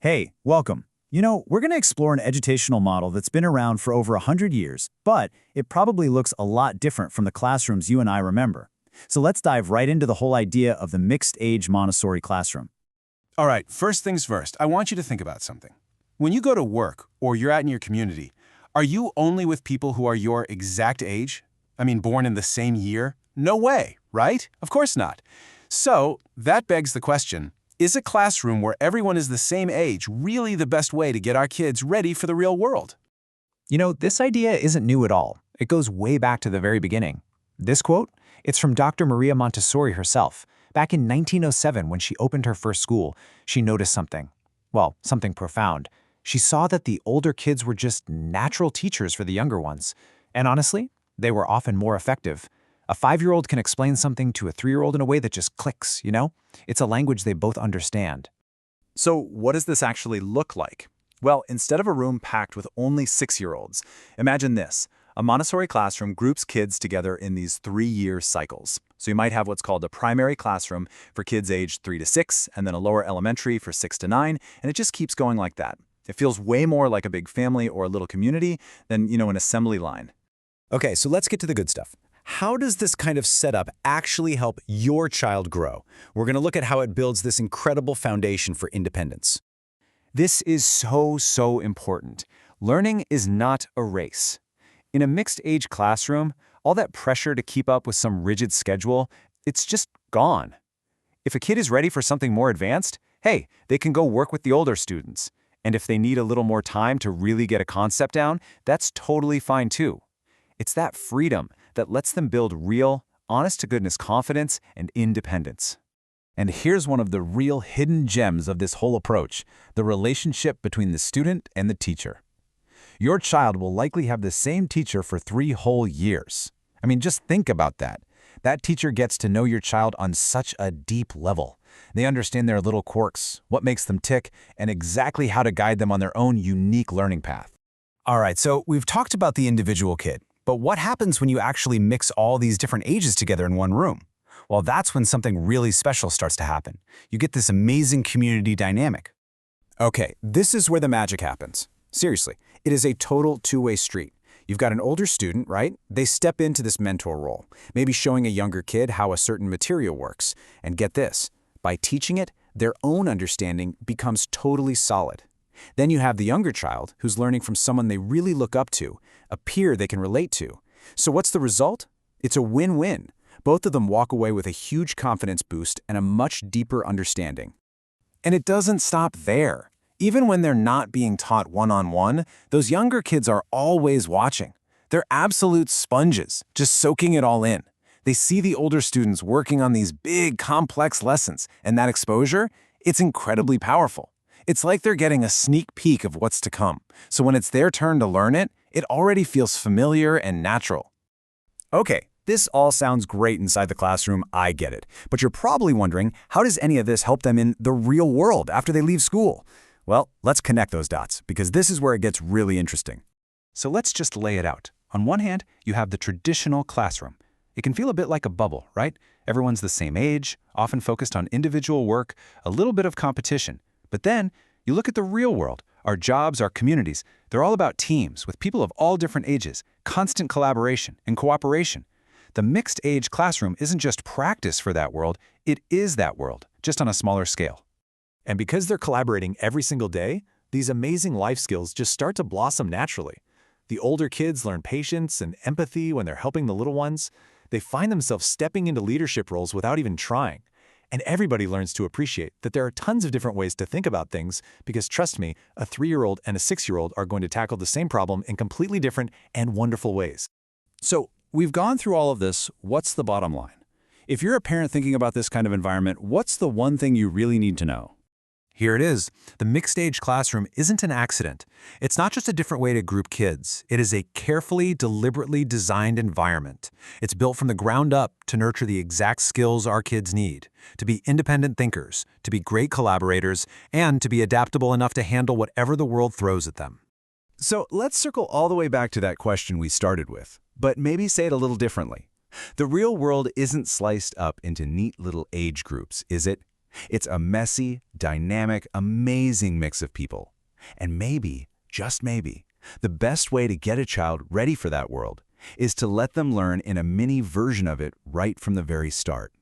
Hey, welcome. We're going to explore an educational model that's been around for over 100 years, but it probably looks a lot different from the classrooms you and I remember. So let's dive right into the whole idea of the mixed-age Montessori classroom. All right, first things first, I want you to think about something. When you go to work or you're out in your community, are you only with people who are your exact age? I mean, born in the same year? No way, right? Of course not. So that begs the question, is a classroom where everyone is the same age really the best way to get our kids ready for the real world? This idea isn't new at all. It goes way back to the very beginning. This quote, it's from Dr. Maria Montessori herself. Back in 1907, when she opened her first school, she noticed something. Well, something profound. She saw that the older kids were just natural teachers for the younger ones. And honestly, they were often more effective. A 5-year-old can explain something to a 3-year-old in a way that just clicks, It's a language they both understand. So what does this actually look like? Well, instead of a room packed with only 6-year-olds, imagine this. A Montessori classroom groups kids together in these 3-year cycles. So you might have what's called a primary classroom for kids aged 3 to 6, and then a lower elementary for 6 to 9, and it just keeps going like that. It feels way more like a big family or a little community than, an assembly line. Okay, so let's get to the good stuff. How does this kind of setup actually help your child grow? We're going to look at how it builds this incredible foundation for independence. This is so important. Learning is not a race. In a mixed-age classroom, all that pressure to keep up with some rigid schedule, it's just gone. If a kid is ready for something more advanced, hey, they can go work with the older students. And if they need a little more time to really get a concept down, that's totally fine too. It's that freedom that lets them build real, honest-to-goodness confidence and independence. And here's one of the real hidden gems of this whole approach, the relationship between the student and the teacher. Your child will likely have the same teacher for 3 whole years. I mean, just think about that. That teacher gets to know your child on such a deep level. They understand their little quirks, what makes them tick, and exactly how to guide them on their own unique learning path. All right, so we've talked about the individual kid, but what happens when you actually mix all these different ages together in one room? Well, that's when something really special starts to happen. You get this amazing community dynamic. Okay, this is where the magic happens. Seriously, it is a total two-way street. You've got an older student, right? They step into this mentor role, maybe showing a younger kid how a certain material works. And get this, by teaching it, their own understanding becomes totally solid. Then you have the younger child who's learning from someone they really look up to, a peer they can relate to. So what's the result? It's a win-win. Both of them walk away with a huge confidence boost and a much deeper understanding. And it doesn't stop there. Even when they're not being taught one-on-one, those younger kids are always watching. They're absolute sponges, just soaking it all in. They see the older students working on these big, complex lessons, and that exposure, it's incredibly powerful. It's like they're getting a sneak peek of what's to come. So when it's their turn to learn it, it already feels familiar and natural. Okay, this all sounds great inside the classroom, I get it. But you're probably wondering, how does any of this help them in the real world after they leave school? Well, let's connect those dots, because this is where it gets really interesting. So let's just lay it out. On one hand, you have the traditional classroom. It can feel a bit like a bubble, right? Everyone's the same age, often focused on individual work, a little bit of competition. But then, you look at the real world. Our jobs, our communities, they're all about teams with people of all different ages, constant collaboration and cooperation. The mixed-age classroom isn't just practice for that world, it is that world, just on a smaller scale. And because they're collaborating every single day, these amazing life skills just start to blossom naturally. The older kids learn patience and empathy when they're helping the little ones. They find themselves stepping into leadership roles without even trying. And everybody learns to appreciate that there are tons of different ways to think about things because, trust me, a 3-year-old and a 6-year-old are going to tackle the same problem in completely different and wonderful ways. So, we've gone through all of this. What's the bottom line? If you're a parent thinking about this kind of environment, what's the one thing you really need to know? Here it is. The mixed-age classroom isn't an accident. It's not just a different way to group kids. It is a carefully, deliberately designed environment. It's built from the ground up to nurture the exact skills our kids need, to be independent thinkers, to be great collaborators, and to be adaptable enough to handle whatever the world throws at them. So let's circle all the way back to that question we started with, but maybe say it a little differently. The real world isn't sliced up into neat little age groups, is it? It's a messy, dynamic, amazing mix of people. And maybe, just maybe, the best way to get a child ready for that world is to let them learn in a mini version of it right from the very start.